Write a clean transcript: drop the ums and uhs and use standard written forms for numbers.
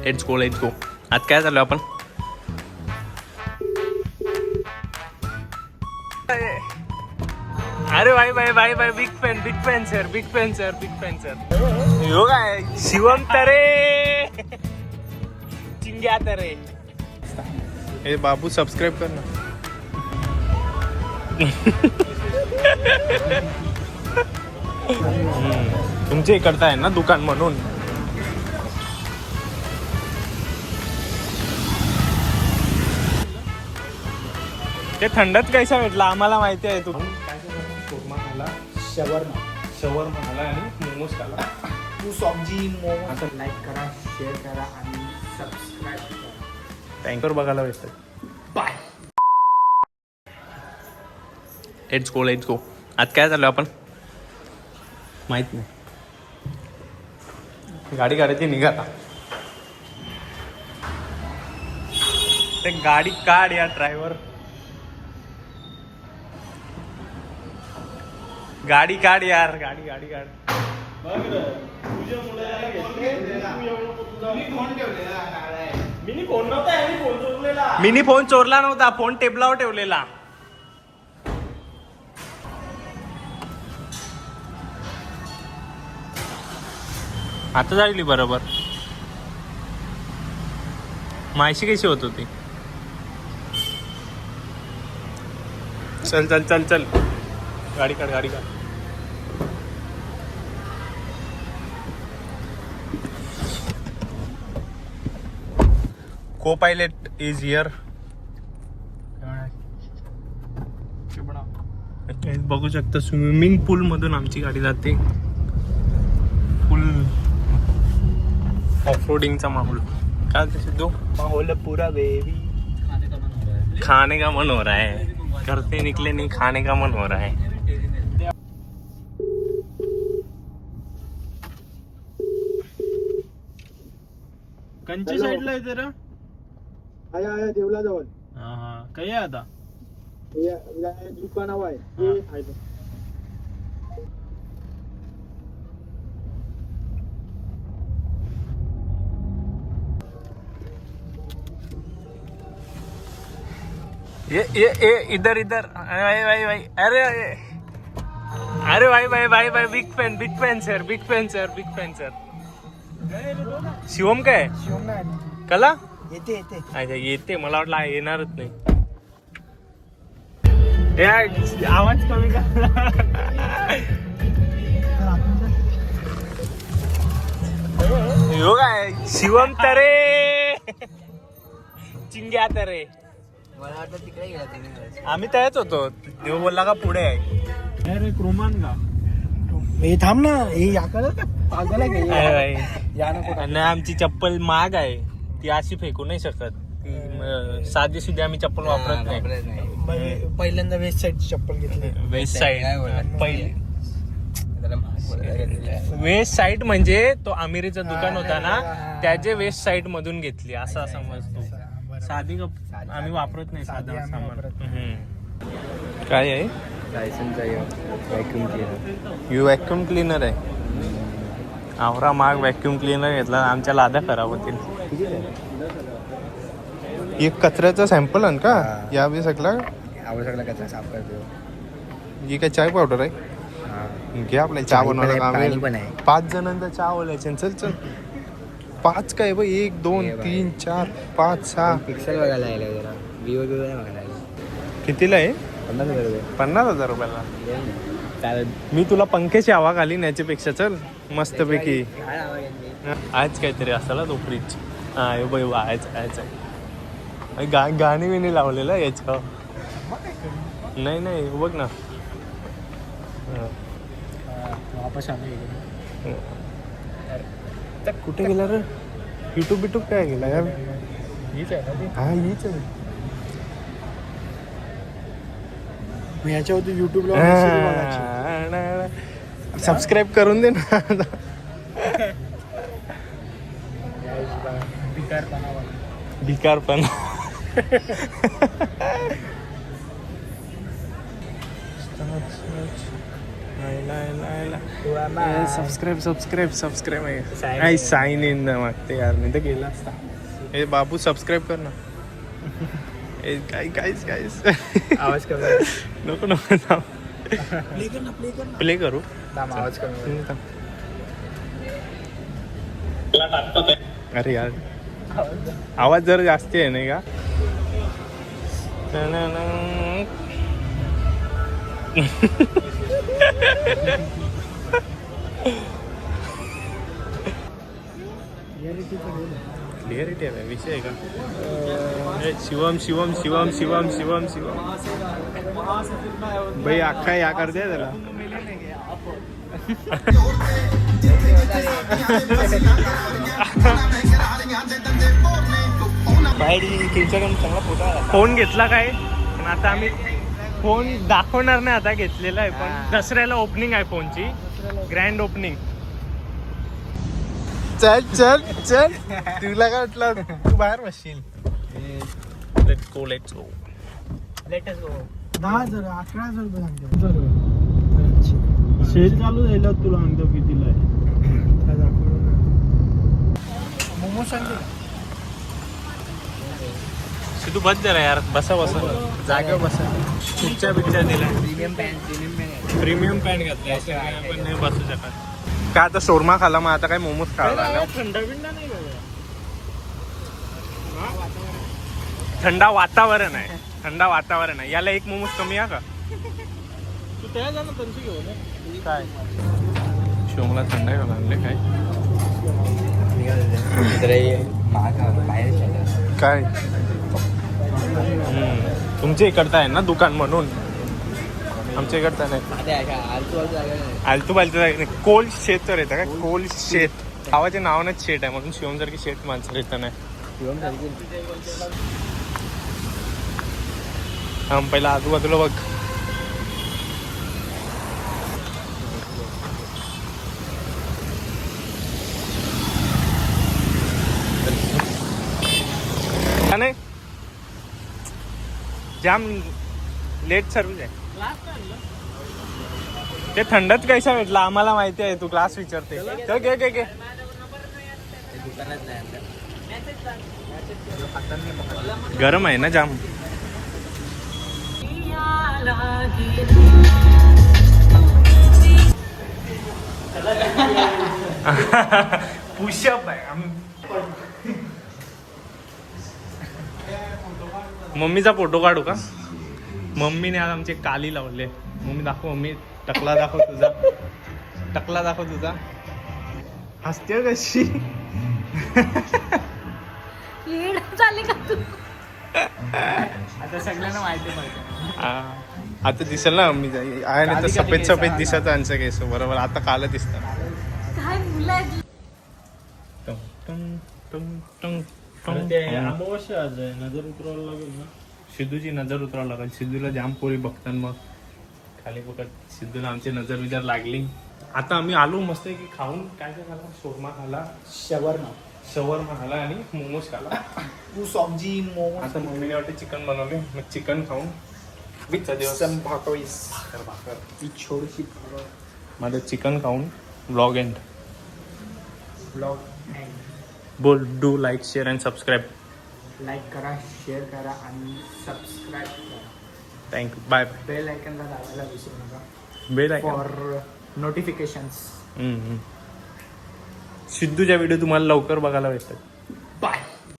Let's go. आज काय झालं आपण? अरे भाई बिग फॅन सर. यो काय शिवम तरे चिंग्या तरे. हे बाबू सबस्क्राईब कर ना. तुमच्या इकडचं आहे ना दुकान म्हणून. ते थंडच कैसा भेटला आम्हाला माहिती आहे. तू कोरमा खाला, शवर्मा खाला आणि मोमोज खाला. तू सॉफ्टजी मोमोज लाईक करा, शेअर करा आणि सबस्क्राईब करा. टँकर बघायला भेटतं. बाय. Let's go. आज काय झालं आपण? माहित नाही. गाडी काढायची निघाला. ते गाडी काढ या ड्रायव्हर. गाडी काढ यार. गाडी काढ. मिनी फोन चोरला नव्हता. फोन टेबलावर ठेवलेला. आता झाली बरोबर. माहिती कशी होत होती? चल. गाडी काढ. को पायलट इज हिअर. बघू शकता स्विमिंग पूल मधून आमची गाडी जाते. फुल ऑफ रोडिंगचा माहोल. काय सिद्धू? माहौल पूरा बेबी. खाने का मन हो रहा है. करते निकले नहीं, खाने का मन हो रहा है. कंची साईडला येते रे. आया देवला जवळ. हा काही आहे आता. दुकानावर आहे. ये इधर भाई. अरे भाई बिग फॅन सर. शिवम काय कला येते. मला वाटलं येणारच नाही. आवाज कमी का? यो काय शिवम तरे चिंग्या तरे. मला वाटतं तिकडे गेला. आम्ही तयाच होतो. देव बोलला का पुढे आहे. अरे क्रोमान का हे थांब ना. हे याकडे पागल आहे. आणि आमची चप्पल महाग आहे. ती अशी फेकू नाही शकत. ती साधी सुधी आम्ही चप्पल वापरत नाही. पहिल्यांदा वेस्ट साईडची चप्पल घेतली. वेस्ट साईड वेस्ट साईड म्हणजे तो अमिरीचं दुकान होता ना, त्याचे वेस्ट साईड मधून घेतली असं समजतो. साधी आम्ही वापरत नाही साधं सामान. काय आहे? व्हॅक्युम क्लीनर आहे. आवरा माग व्हॅक्युम क्लीनर घेतला. आमच्या लाद्या खराब होतील. एक कचऱ्याचा सॅम्पल आहे का? यावे सगळा कचरा साफ करतो. ही काय चाय पावडर आहे? घे आपल्या चहा बनवायला. 5 जणांचा चहा बोलायचे. चल 5 काय बघ. 1 2 3 4 5 6 पिक्सल बघायला लागले जरा. व्ह्यू बघायला. कितीला आहे? 50,000 रुपयाला. मी तुला पंख्याची हवा घालीन याच्यापेक्षा. चल मस्तपैकी. आज काहीतरी असाला तो फ्रीज. गाणी बिणी लावलेलं याच्या. नाही बघ ना. वापस आले. कुठे गेला रे? युट्यूब काय गेला यार? हीच आहे ना. हा हीच आहे. मी याच्यावरती युट्यूबला सबस्क्राईब करून दे ना. भिकारपणा. सबस्क्राईब साइन इन मागते यार मी तर गेला असता. ए बाबू सबस्क्राईब कर ना. ए गाईस आवाज कमी नको प्ले करू. आवाज कमी अरे यार आवाज जरा जास्ती आहे नाही का. क्लिअरिटी आहे विषय आहे का. शिवम शिवम शिवम शिवम शिवम शिवम भाई अख्खा या करते त्याला. फोन घेतला काय पण आता आम्ही फोन दाखवणार नाही. आता घेतलेला आहे पण दसऱ्याला ओपनिंग आहे फोनची. Grand opening. चल चल चल तुला काय वाटलं तू बाहेर बसशील. Let's go let's go. 10,000 11,000 sale चालू झाला तुला सांगतो कितीला आहे. मोमो सांगतो सिद्धू बस जरा यार. बसा जागेवर बसा. तुमच्या पिक्चर दिला प्रीमियम पॅन्ट घातली पण नाही बसू शकत. काय आता शोरमा खाला मग आता काय मोमोज खायला. थंड बिंडा नाही बाबा. थंडा वातावरण आहे. याला एक मोमोज कमी आहे का. तू त्या जा ना त्यांची घेऊन काय शोमला थंड आहे आणले काय काय. तुमच्या इकडचं आहे ना दुकान म्हणून. आमच्या इकडचं नाही. आलतू बालतू नाही. कोल्ड शेत तर येतं का. कोल्ड शेत गावाच्या नावानंच शेत आहे म्हणून शिवमसारखी शेत माणसं येतं नाही. पहिला आजूबाजूला बघ. नाही जाम लेट सर्विस आहे. ते थंडच कैसा भेटला आम्हाला माहिती आहे. तू ग्लास विचारते. घे गरम आहे ना जाम. पुशअप आहे. मम्मीचा फोटो काढू का. मम्मीने आज आमचे काली लावले. मम्मी दाखव. मम्मी टकला दाखव तुझा. हसते कशी. चालली का तू. आता सगळ्यांना माहिती पडतं. आता दिसेल ना मम्मी आहे ना तर सफेद दिसत आमचं केस बरोबर. आता काल दिसत. काय मुलं आहेत. अमावस्या आज आहे. नजर उतरावं लागेल ना. सिद्धूची नजर उतरावं लागेल. सिद्धूला जाम पोरी बघतात मग खाली बघत. सिद्धूला आमची नजर विजर लागली. आता आम्ही आलो मस्त की खाऊन. काय काय खाला. शोरमा खाला. शवर्मा खाला आणि मोमोज खाला. सब्जी मोमो. आता मम्मीने वाटते चिकन बनवले. मग चिकन खाऊन बीचचा दिवस. भाकर ती छोटीशी माझं चिकन खाऊन ब्लॉग एंड. ब्लॉग बोल do like share and subscribe. Like करा, शेअर करा आणि सबस्क्राईब करा. थँक्यू. बाय. बेल आयकनला दाबायला विसरू नका बेल आयकॉन फॉर नोटिफिकेशन्स. सिद्धूच्या व्हिडिओ तुम्हाला लवकर बघायला भेटतात.